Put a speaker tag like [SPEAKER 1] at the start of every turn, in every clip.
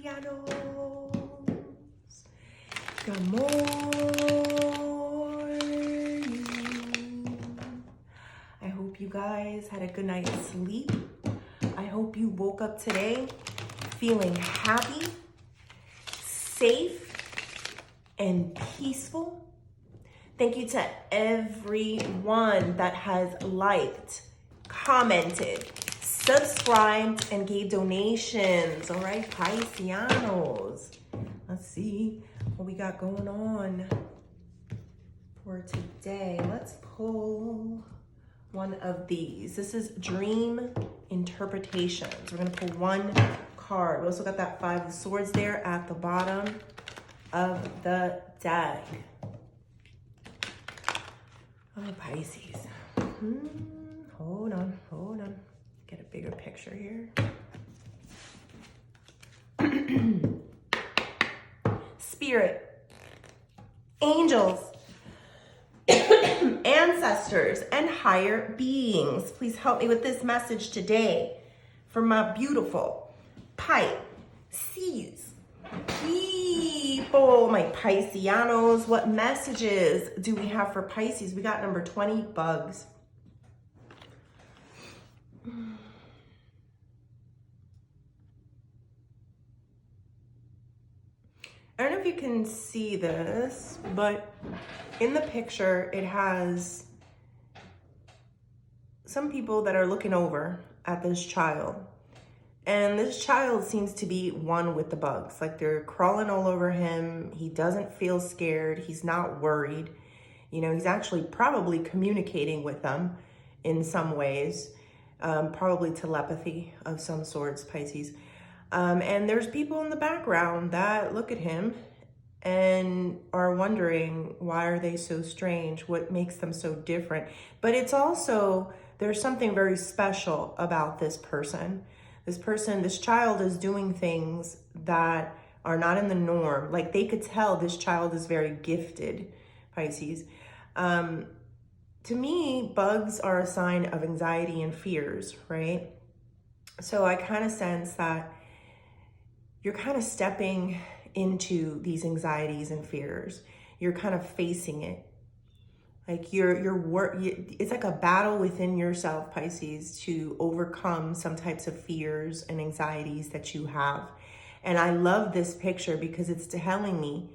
[SPEAKER 1] Pisceanos. Good morning. I hope you guys had a good night's sleep. I hope you woke up today feeling happy, safe, and peaceful. Thank you to everyone that has liked, commented, subscribed, and gave donations. All right, Pisceanos. Let's see what we got going on for today. Let's pull one of these. This is Dream Interpretations. We're gonna pull one card. We also got that Five of Swords there at the bottom of the deck. Oh, Pisces. Hold on. Get a bigger picture here. Spirit, angels, ancestors, and higher beings, please help me with this message today for my beautiful Pisces people, my Pisceanos. What messages do we have for Pisces? We got number 20, bugs. I don't know if you can see this, but in the picture, it has some people that are looking over at this child. And this child seems to be one with the bugs. Like they're crawling all over him. He doesn't feel scared. He's not worried. You know, he's actually probably communicating with them in some ways. Probably telepathy of some sorts, Pisces. And there's people in the background that look at him and are wondering, why are they so strange? What makes them so different? But it's also, there's something very special about this person. This child is doing things that are not in the norm. Like they could tell this child is very gifted, Pisces. To me, bugs are a sign of anxiety and fears, right? So I kind of sense that you're kind of stepping into these anxieties and fears. You're kind of facing it. Like it's like a battle within yourself, Pisces, to overcome some types of fears and anxieties that you have. And I love this picture because it's telling me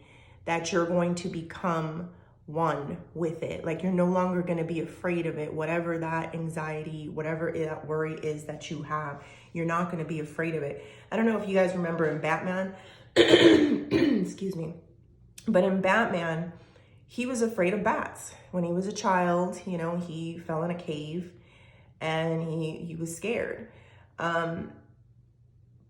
[SPEAKER 1] that you're going to become one with it. Like you're no longer going to be afraid of it. Whatever that anxiety, whatever that worry is that you have, you're not going to be afraid of it. I don't know if you guys remember in Batman, excuse me, but in Batman, he was afraid of bats. When he was a child, you know, he fell in a cave and he was scared.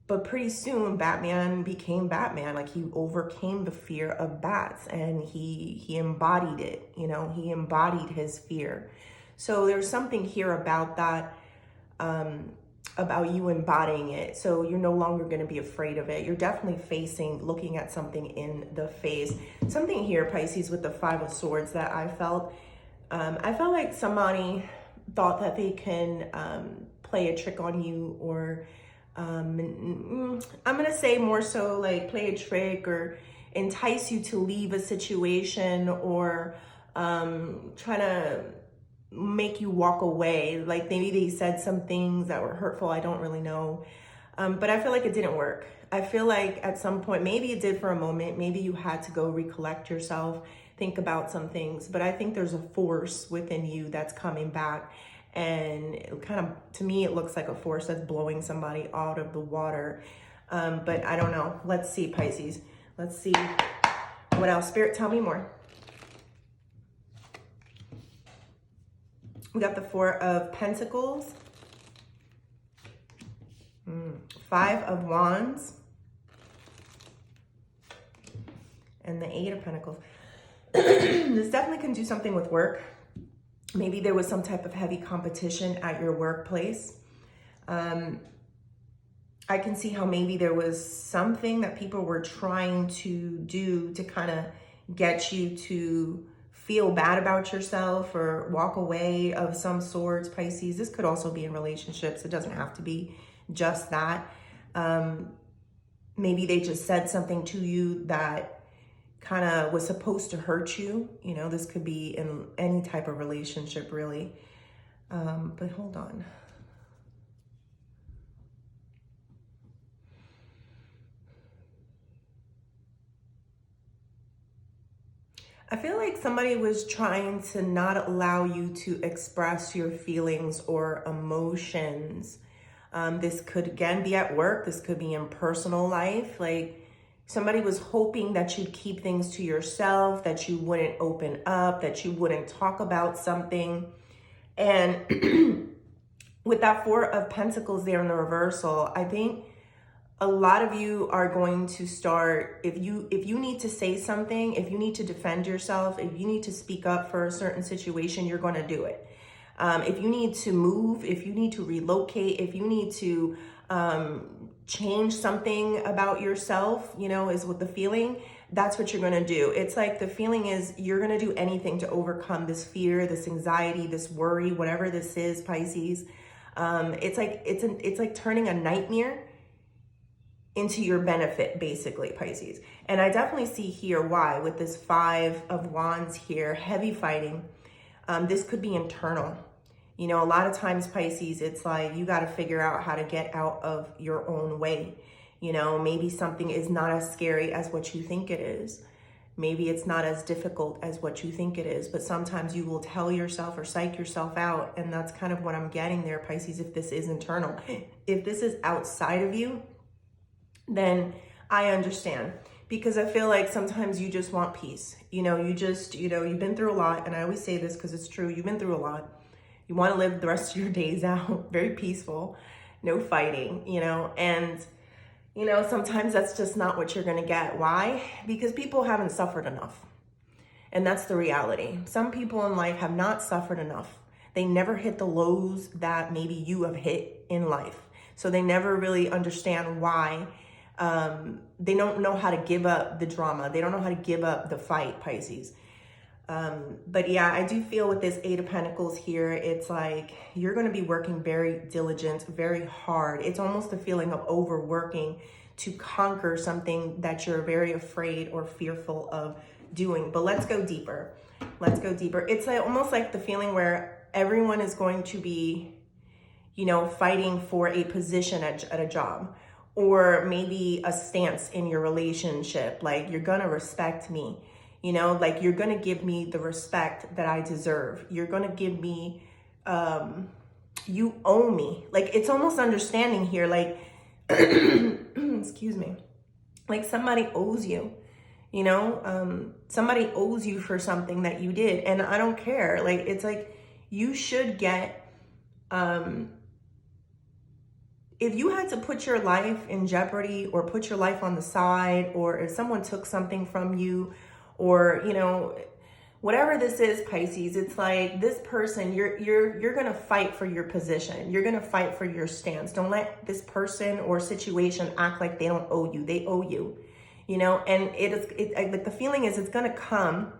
[SPEAKER 1] But pretty soon Batman became Batman. Like he overcame the fear of bats and he embodied it, you know, he embodied his fear. So there's something here about that, about you embodying it. So you're no longer going to be afraid of it. You're definitely looking at something in the face. Something here, Pisces, with the Five of Swords that I felt like somebody thought that they can play a trick on you, or I'm going to say more so like play a trick or entice you to leave a situation, or try to make you walk away. Like maybe they said some things that were hurtful. I don't really know. But I feel like it didn't work. I feel like at some point, maybe it did for a moment. Maybe you had to go recollect yourself, think about some things. But I think there's a force within you that's coming back. And it kind of, to me, it looks like a force that's blowing somebody out of the water. But I don't know. Let's see, Pisces. Let's see what else. Spirit, tell me more. We got the Four of Pentacles, Five of Wands, and the Eight of Pentacles. This definitely can do something with work. Maybe there was some type of heavy competition at your workplace. I can see how maybe there was something that people were trying to do to kind of get you to feel bad about yourself or walk away of some sorts, Pisces. This could also be in relationships. It doesn't have to be just that. Maybe they just said something to you that kind of was supposed to hurt you. You know, this could be in any type of relationship, really. But hold on. I feel like somebody was trying to not allow you to express your feelings or emotions. This could, again, be at work. This could be in personal life. Like, somebody was hoping that you'd keep things to yourself, that you wouldn't open up, that you wouldn't talk about something. And with that Four of Pentacles there in the reversal, I think a lot of you are going to start, if you need to say something, if you need to defend yourself, if you need to speak up for a certain situation, you're going to do it. If you need to move, if you need to relocate, if you need to change something about yourself, you know, is what the feeling, that's what you're going to do. It's like the feeling is you're going to do anything to overcome this fear, this anxiety, this worry, whatever this is, Pisces. It's like turning a nightmare into your benefit, basically, Pisces. And I definitely see here why with this Five of Wands here, heavy fighting. This could be internal. You know, a lot of times, Pisces, it's like you got to figure out how to get out of your own way. You know, maybe something is not as scary as what you think it is. Maybe it's not as difficult as what you think it is, but sometimes you will tell yourself or psych yourself out. And that's kind of what I'm getting there, Pisces, if this is internal. If this is outside of you, then I understand, because I feel like sometimes you just want peace. You know, you've been through a lot. And I always say this because it's true. You've been through a lot. You want to live the rest of your days out very peaceful, no fighting, you know, and, you know, sometimes that's just not what you're going to get. Why? Because people haven't suffered enough. And that's the reality. Some people in life have not suffered enough. They never hit the lows that maybe you have hit in life. So they never really understand why. They don't know how to give up the drama. They don't know how to give up the fight, Pisces. But yeah, I do feel with this Eight of Pentacles here, it's like you're going to be working very diligent, very hard. It's almost a feeling of overworking to conquer something that you're very afraid or fearful of doing. But let's go deeper. Let's go deeper. It's like, almost like the feeling where everyone is going to be, you know, fighting for a position at a job, or maybe a stance in your relationship. Like, you're going to respect me, you know, like you're going to give me the respect that I deserve. You're going to give me, you owe me. Like, it's almost understanding here, like, excuse me, like somebody owes you, you know, somebody owes you for something that you did. And I don't care. Like, it's like, you should get, if you had to put your life in jeopardy or put your life on the side, or if someone took something from you, or, you know, whatever this is, Pisces, it's like this person, you're going to fight for your position. You're going to fight for your stance. Don't let this person or situation act like they don't owe you. They owe you, you know, and like the feeling is it's going to come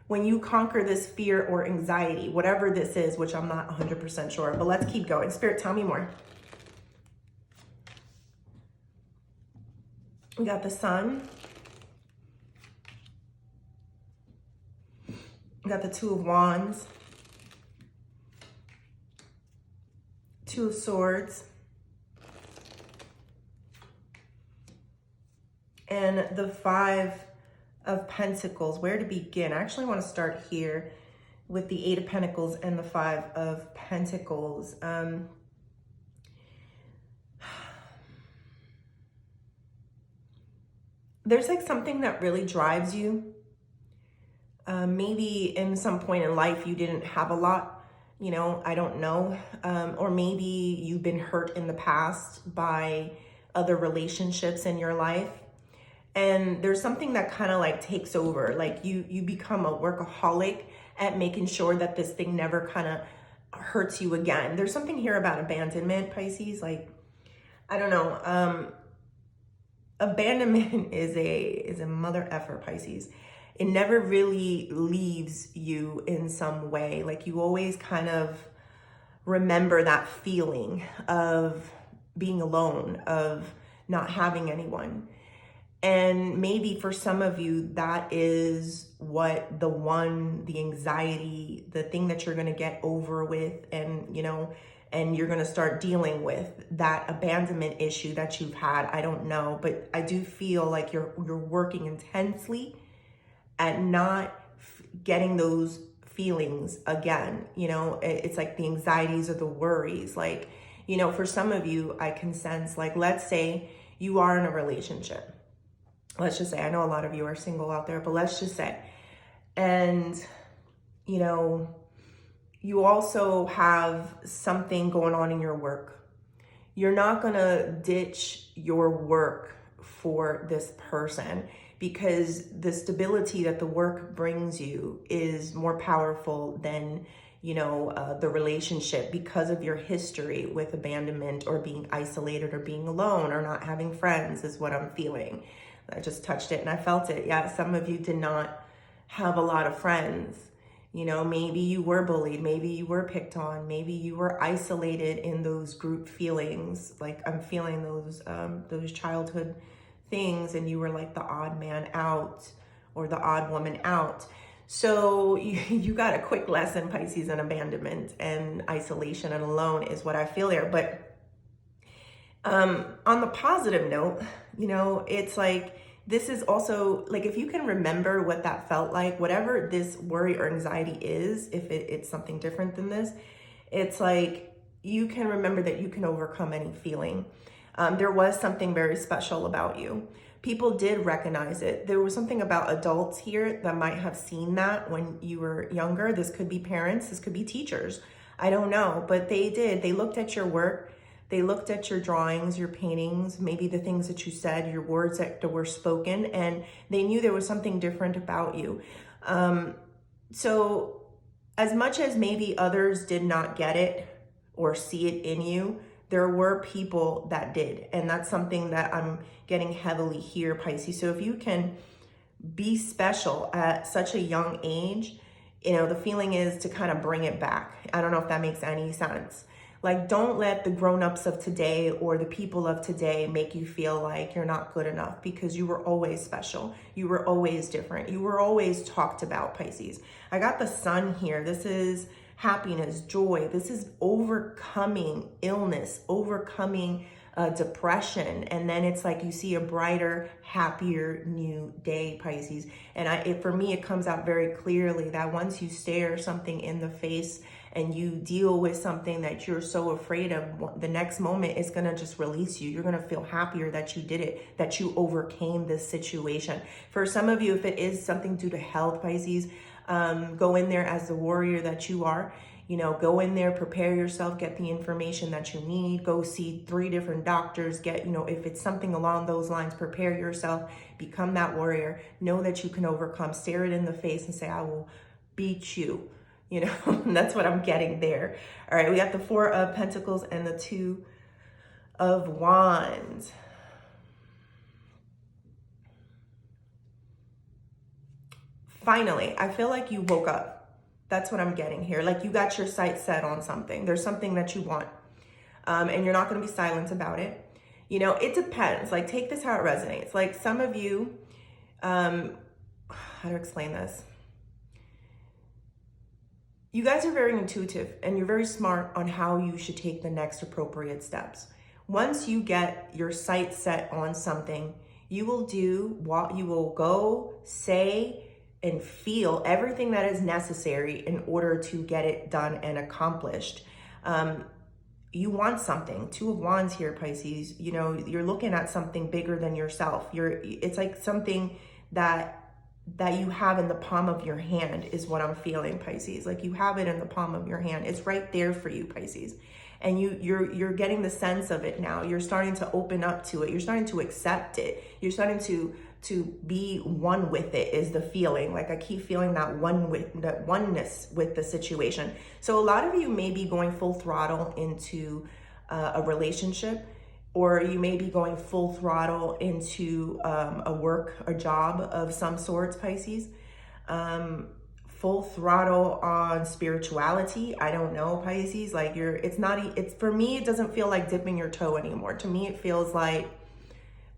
[SPEAKER 1] when you conquer this fear or anxiety, whatever this is, which I'm not 100% sure, but let's keep going. Spirit, tell me more. We got the Sun. We got the Two of Wands. Two of Swords. And the Five of Pentacles. Where to begin? I actually want to start here with the Eight of Pentacles and the Five of Pentacles. There's like something that really drives you. Maybe in some point in life you didn't have a lot, you know, I don't know. Or maybe you've been hurt in the past by other relationships in your life. And there's something that kind of like takes over. Like you become a workaholic at making sure that this thing never kind of hurts you again. There's something here about abandonment, Pisces. Like, I don't know. Abandonment is a mother effer, Pisces. It never really leaves you in some way. Like, you always kind of remember that feeling of being alone, of not having anyone. And maybe for some of you, that is what the anxiety, the thing that you're going to get over with, and, and you're going to start dealing with that abandonment issue that you've had. I don't know, but I do feel like you're working intensely at not getting those feelings again. It's like the anxieties or the worries. Like, for some of you, I can sense, like, let's say you are in a relationship. Let's just say, I know a lot of you are single out there, but let's just say, and, you also have something going on in your work. You're not going to ditch your work for this person, because the stability that the work brings you is more powerful than, the relationship, because of your history with abandonment or being isolated or being alone or not having friends is what I'm feeling. I just touched it and I felt it. Yeah, some of you did not have a lot of friends. Maybe you were bullied, maybe you were picked on, maybe you were isolated in those group feelings. Like, I'm feeling those childhood things, and you were like the odd man out or the odd woman out. So you got a quick lesson, Pisces, in abandonment and isolation and alone is what I feel there. But on the positive note, it's like, this is also like, if you can remember what that felt like, whatever this worry or anxiety is, if it's something different than this, it's like, you can remember that you can overcome any feeling. There was something very special about you. People did recognize it. There was something about adults here that might have seen that when you were younger. This could be parents, this could be teachers. I don't know, but they did. They looked at your work. They looked at your drawings, your paintings, maybe the things that you said, your words that were spoken, and they knew there was something different about you. So as much as maybe others did not get it or see it in you, there were people that did. And that's something that I'm getting heavily here, Pisces. So if you can be special at such a young age, the feeling is to kind of bring it back. I don't know if that makes any sense. Like, don't let the grown-ups of today or the people of today make you feel like you're not good enough, because you were always special. You were always different. You were always talked about, Pisces. I got the sun here. This is happiness, joy. This is overcoming illness, overcoming depression. And then it's like you see a brighter, happier new day, Pisces. And for me, it comes out very clearly that once you stare something in the face and you deal with something that you're so afraid of, the next moment is going to just release you. You're going to feel happier that you did it, that you overcame this situation. For some of you, if it is something due to health, Pisces, go in there as the warrior that you are. Go in there, prepare yourself, get the information that you need, go see 3 different doctors, get, if it's something along those lines, prepare yourself, become that warrior, know that you can overcome, stare it in the face and say, I will beat you. That's what I'm getting there. All right, we got the 4 of Pentacles and the 2 of Wands. Finally, I feel like you woke up. That's what I'm getting here. Like, you got your sights set on something. There's something that you want. And you're not going to be silent about it. It depends. Like, take this how it resonates. Like, some of you, how to explain this? You guys are very intuitive and you're very smart on how you should take the next appropriate steps. Once you get your sights set on something, you will do what you will go, say, and feel everything that is necessary in order to get it done and accomplished. You want something. 2 of Wands here, Pisces. You're looking at something bigger than yourself. It's like something that you have in the palm of your hand is what I'm feeling, Pisces. Like, you have it in the palm of your hand. It's right there for you, Pisces. And you're getting the sense of it now. You're starting to open up to it. You're starting to accept it. You're starting to be one with it is the feeling. Like, I keep feeling that oneness with the situation. So a lot of you may be going full throttle into a relationship, or you may be going full throttle into a job of some sorts, Pisces. Full throttle on spirituality. I don't know, Pisces. Like, it's for me, it doesn't feel like dipping your toe anymore. To me, it feels like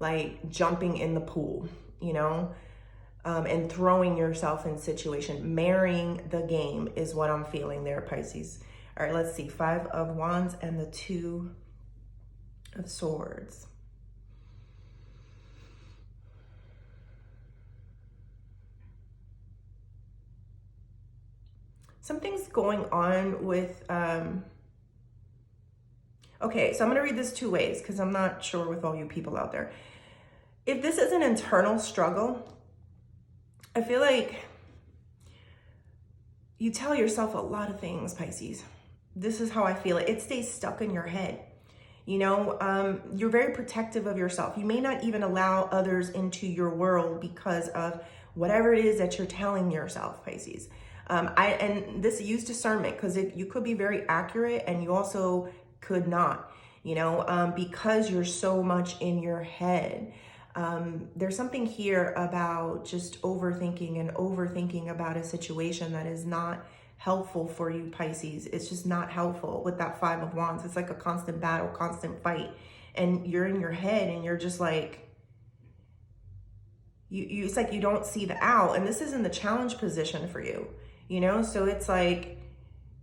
[SPEAKER 1] like jumping in the pool, you know, and throwing yourself in situation. Marrying the game is what I'm feeling there, Pisces. All right, let's see. 5 of Wands and the 2 of Swords. Something's going on with, okay, so I'm going to read this 2 ways because I'm not sure with all you people out there. If this is an internal struggle, I feel like you tell yourself a lot of things, Pisces. This is how I feel it. It stays stuck in your head. You know, you're very protective of yourself. You may not even allow others into your world because of whatever it is that you're telling yourself, Pisces. And this use discernment, because you could be very accurate and you also could not, you know, because you're so much in your head. There's something here about just overthinking about a situation that is not helpful for you, Pisces. It's just not helpful with that 5 of Wands. It's like a constant battle, constant fight. And you're in your head and you're just like, it's like you don't see the out. And this is in the challenge position for you, you know? So it's like,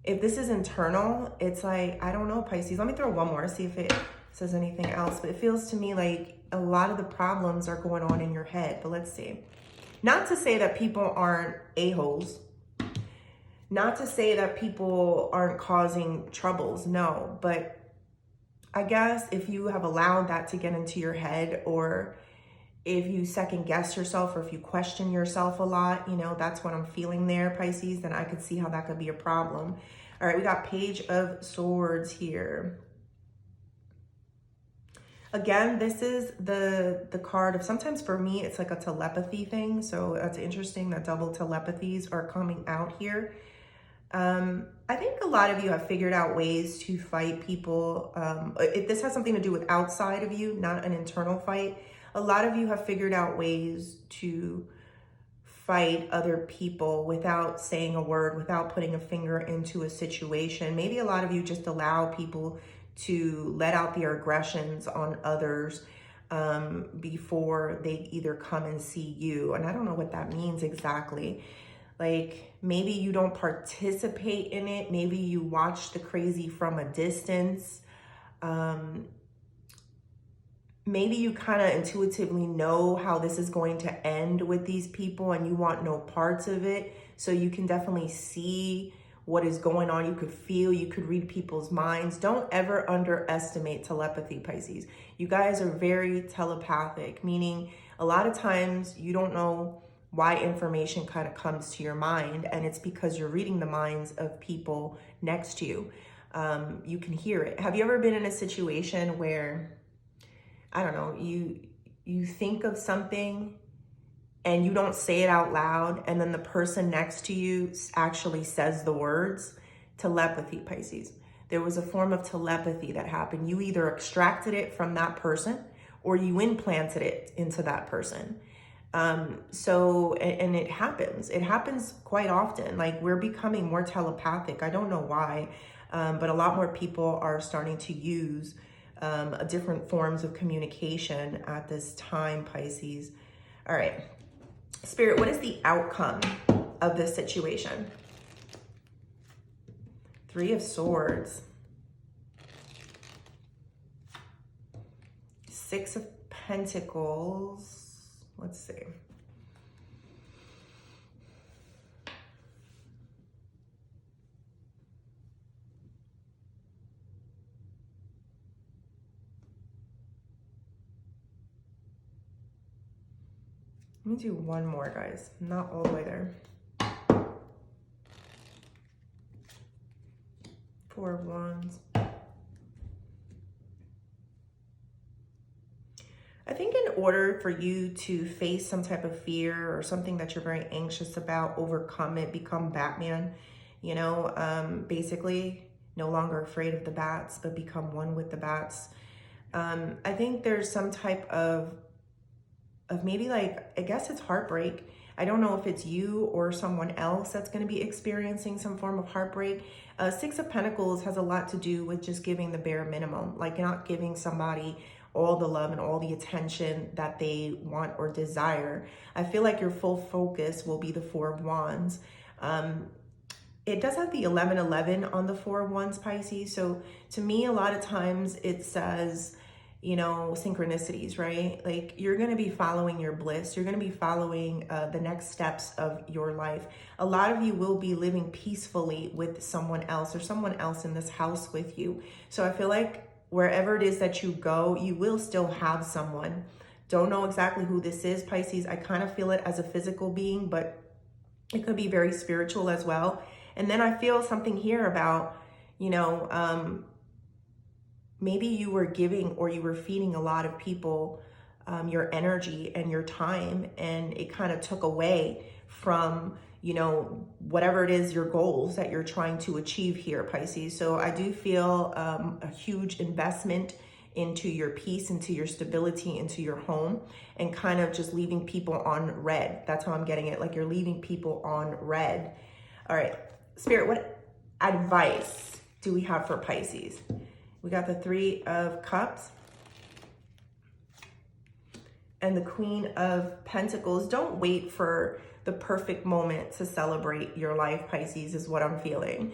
[SPEAKER 1] if this is internal, it's like, I don't know, Pisces. Let me throw one more, see if it says anything else. But it feels to me like a lot of the problems are going on in your head. But let's see. Not to say that people aren't a-holes. Not to say that people aren't causing troubles. No, but I guess if you have allowed that to get into your head, or if you second guess yourself, or if you question yourself a lot, you know, that's what I'm feeling there, Pisces, then I could see how that could be a problem. All right, we got Page of Swords here. Again, this is the card of, sometimes for me, it's like a telepathy thing. So that's interesting that double telepathies are coming out here. I think a lot of you have figured out ways to fight people. If this has something to do with outside of you, not an internal fight, a lot of you have figured out ways to fight other people without saying a word, without putting a finger into a situation. Maybe a lot of you just allow people to let out their aggressions on others before they either come and see you. And I don't know what that means exactly. Like, maybe you don't participate in it. Maybe you watch the crazy from a distance. Maybe you kind of intuitively know how this is going to end with these people and you want no parts of it. So you can definitely see what is going on. You could feel, you could read people's minds. Don't ever underestimate telepathy, Pisces. You guys are very telepathic, meaning a lot of times you don't know why information kind of comes to your mind, and it's because you're reading the minds of people next to you. You can hear it. Have you ever been in a situation where, I don't know, you think of something and you don't say it out loud, and then the person next to you actually says the words? Telepathy, Pisces. There was a form of telepathy that happened. You either extracted it from that person or you implanted it into that person. And it happens quite often. Like, we're becoming more telepathic. I don't know why, but a lot more people are starting to use different forms of communication at this time, Pisces. All right, Spirit, what is the outcome of this situation? 3 of Swords. 6 of Pentacles. Let's see. Let me do one more, guys. Not all the way there. 4 of Wands. I think in order for you to face some type of fear or something that you're very anxious about, overcome it, become Batman, you know, basically no longer afraid of the bats, but become one with the bats. I think there's some type of maybe, like, I guess it's heartbreak. I don't know if it's you or someone else that's going to be experiencing some form of heartbreak. 6 of Pentacles has a lot to do with just giving the bare minimum, like not giving somebody all the love and all the attention that they want or desire. I feel like your full focus will be the Four of Wands. It does have the 1111 on the Four of Wands, Pisces. So to me, a lot of times it says, you know, synchronicities, right? Like you're going to be following your bliss. You're going to be following the next steps of your life. A lot of you will be living peacefully with someone else or someone else in this house with you. So I feel like wherever it is that you go, you will still have someone. Don't know exactly who this is, Pisces. I kind of feel it as a physical being, but it could be very spiritual as well. And then I feel something here about, you know, maybe you were giving or you were feeding a lot of people your energy and your time, and it kind of took away from, you know, whatever it is, your goals that you're trying to achieve here, Pisces. So I do feel a huge investment into your peace, into your stability, into your home, and kind of just leaving people on red. That's how I'm getting it. Like you're leaving people on red. All right, Spirit, what advice do we have for Pisces? We got the Three of Cups and the Queen of Pentacles. Don't wait for the perfect moment to celebrate your life, Pisces, is what I'm feeling.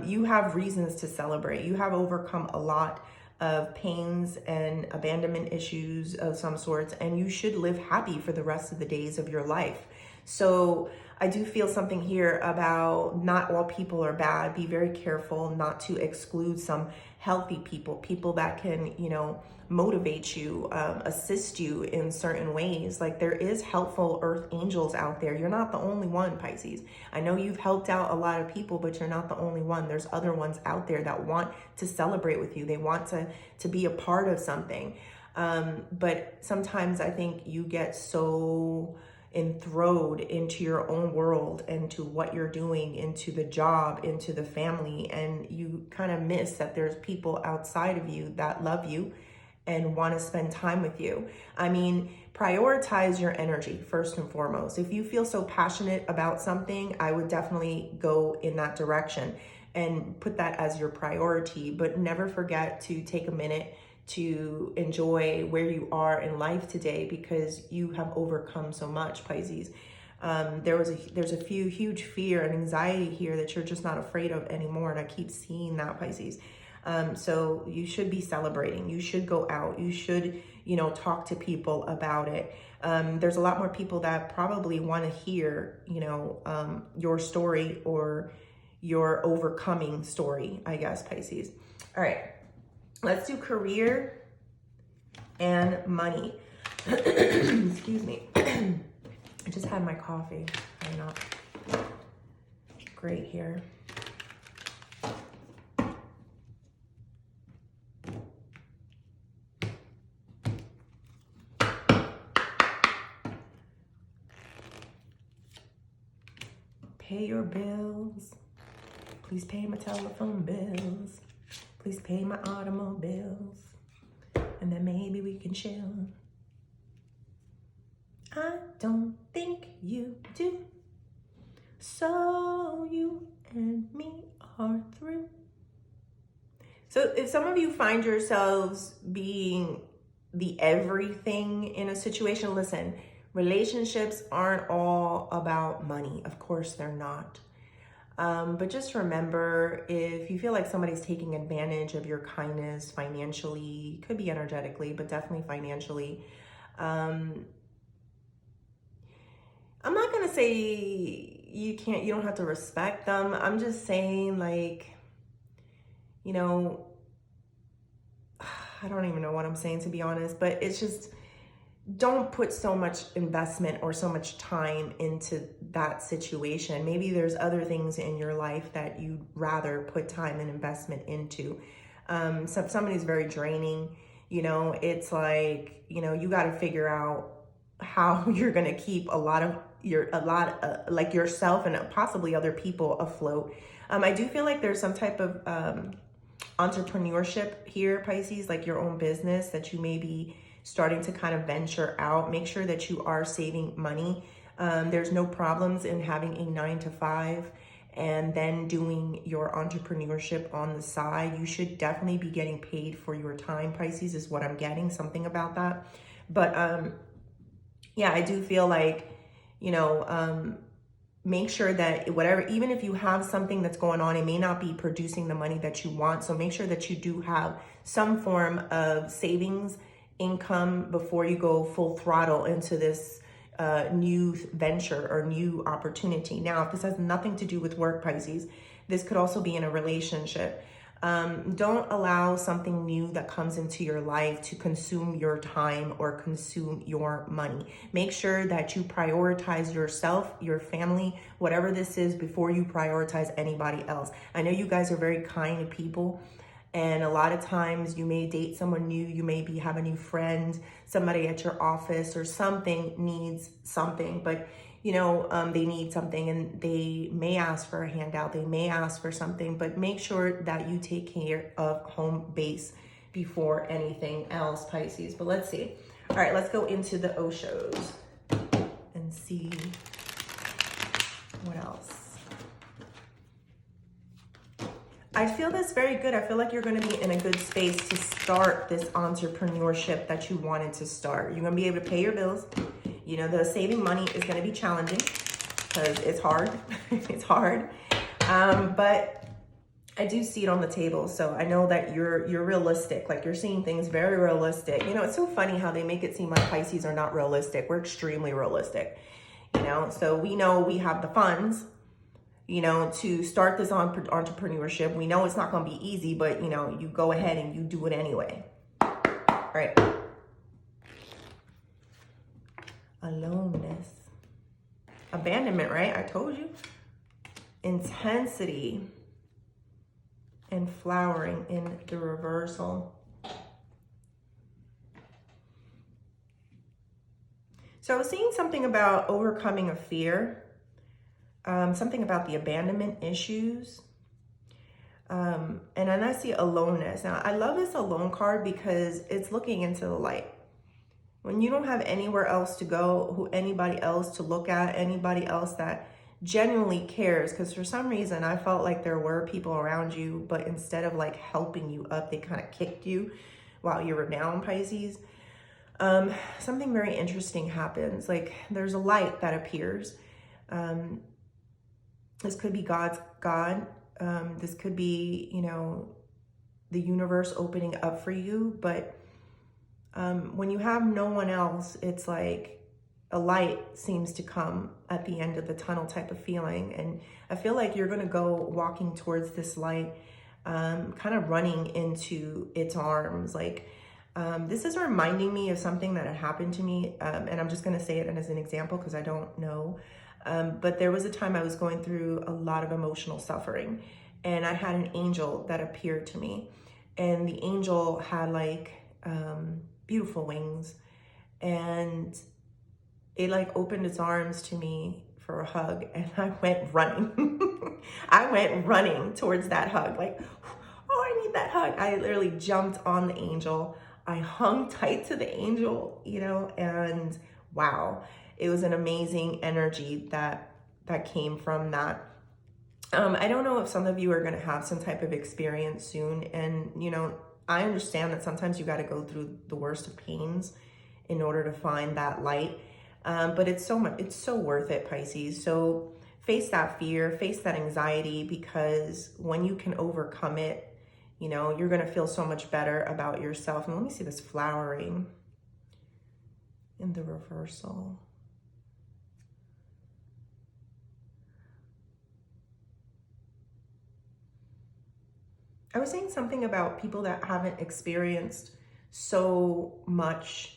[SPEAKER 1] You have reasons to celebrate. You have overcome a lot of pains and abandonment issues of some sorts, and you should live happy for the rest of the days of your life. So I do feel something here about not all people are bad. Be very careful not to exclude some healthy people, people that can, you know, motivate you, assist you in certain ways. Like there is helpful earth angels out there. You're not the only one, Pisces. I know you've helped out a lot of people, but you're not the only one. There's other ones out there that want to celebrate with you. They want to be a part of something. But sometimes I think you get so enthralled into your own world, into what you're doing, into the job, into the family, and you kind of miss that there's people outside of you that love you and want to spend time with you. I mean, prioritize your energy first and foremost. If you feel so passionate about something, I would definitely go in that direction and put that as your priority, but never forget to take a minute to enjoy where you are in life today, because you have overcome so much, Pisces. There's a few huge fear and anxiety here that you're just not afraid of anymore, and I keep seeing that, Pisces. So you should be celebrating. You should go out. You should, you know, talk to people about it. There's a lot more people that probably want to hear, you know, your story or your overcoming story, I guess, Pisces. All right. Let's do career and money. Excuse me. I just had my coffee. I'm not great here. Pay your bills. Please pay my telephone bills. Please pay my automobiles, and then maybe we can chill. I don't think you do, so you and me are through. So if some of you find yourselves being the everything in a situation, listen, relationships aren't all about money. Of course they're not. But just remember, if you feel like somebody's taking advantage of your kindness financially, could be energetically, but definitely financially. I'm not going to say you don't have to respect them. I'm just saying, like, you know, I don't even know what I'm saying, to be honest, but it's just, don't put so much investment or so much time into that situation. Maybe there's other things in your life that you'd rather put time and investment into. So if somebody's very draining, you know, it's like, you know, you got to figure out how you're going to keep like yourself and possibly other people afloat. I do feel like there's some type of entrepreneurship here, Pisces, like your own business that you may be starting to kind of venture out. Make sure that you are saving money. There's no problems in having a 9 to 5 and then doing your entrepreneurship on the side. You should definitely be getting paid for your time, Pisces, is what I'm getting, something about that. But yeah, I do feel like, you know, make sure that whatever, even if you have something that's going on, it may not be producing the money that you want. So make sure that you do have some form of savings income before you go full throttle into this new venture or new opportunity. Now, if this has nothing to do with work, Pisces, this could also be in a relationship. Don't allow something new that comes into your life to consume your time or consume your money. Make sure that you prioritize yourself, your family, whatever this is, before you prioritize anybody else. I know you guys are very kind people, and a lot of times you may date someone new, you may have a new friend, somebody at your office or something needs something, but you know, they need something and they may ask for a handout, they may ask for something, but make sure that you take care of home base before anything else, Pisces. But let's see. All right, let's go into the Oshos and see what else. I feel this very good. I feel like you're going to be in a good space to start this entrepreneurship that you wanted to start. You're going to be able to pay your bills. You know, the saving money is going to be challenging because it's hard. It's hard. But I do see it on the table. So I know that you're realistic. Like, you're seeing things very realistic. You know, it's so funny how they make it seem like Pisces are not realistic. We're extremely realistic. You know, so we know we have the funds, you know, to start this entrepreneurship. We know it's not going to be easy, but, you know, you go ahead and you do it anyway. All right. Aloneness. Abandonment, right? I told you. Intensity and flowering in the reversal. So I was seeing something about overcoming a fear. Something about the abandonment issues. And then I see aloneness. Now, I love this alone card because it's looking into the light. When you don't have anywhere else to go, anybody else to look at, anybody else that genuinely cares. Because for some reason, I felt like there were people around you, but instead of like helping you up, they kind of kicked you while you were down, Pisces. Something very interesting happens. Like, there's a light that appears. This could be God. This could be, you know, the universe opening up for you. But when you have no one else, it's like a light seems to come at the end of the tunnel type of feeling. And I feel like you're going to go walking towards this light, kind of running into its arms. Like, this is reminding me of something that had happened to me. And I'm just going to say it as an example because I don't know. But there was a time I was going through a lot of emotional suffering, and I had an angel that appeared to me, and the angel had like beautiful wings, and it like opened its arms to me for a hug, and I went running. I went running towards that hug, like, oh, I need that hug. I literally jumped on the angel. I hung tight to the angel, you know, and wow. It was an amazing energy that came from that. I don't know if some of you are going to have some type of experience soon. And, you know, I understand that sometimes you got to go through the worst of pains in order to find that light. But it's so worth it, Pisces. So face that fear, face that anxiety, because when you can overcome it, you know, you're going to feel so much better about yourself. And let me see this flowering in the reversal. I was saying something about people that haven't experienced so much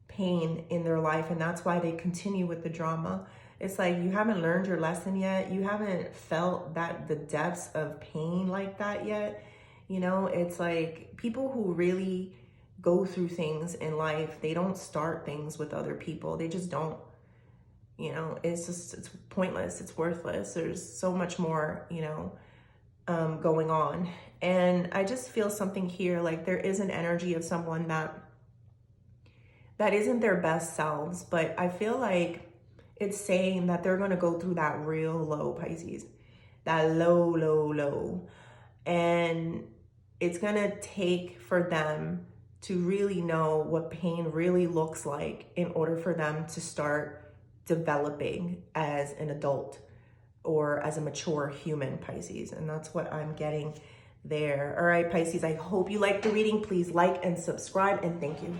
[SPEAKER 1] pain in their life, and that's why they continue with the drama. It's like you haven't learned your lesson yet. You haven't felt the depths of pain like that yet. You know, it's like people who really go through things in life, they don't start things with other people. They just don't. You know, it's pointless. It's worthless. There's so much more, you know, going on. And I just feel something here, like there is an energy of someone that isn't their best selves, but I feel like it's saying that they're going to go through that real low, Pisces. that low. And it's gonna take for them to really know what pain really looks like in order for them to start developing as an adult or as a mature human, Pisces. And that's what I'm getting there. All right, Pisces, I hope you liked the reading. Please like and subscribe, and thank you.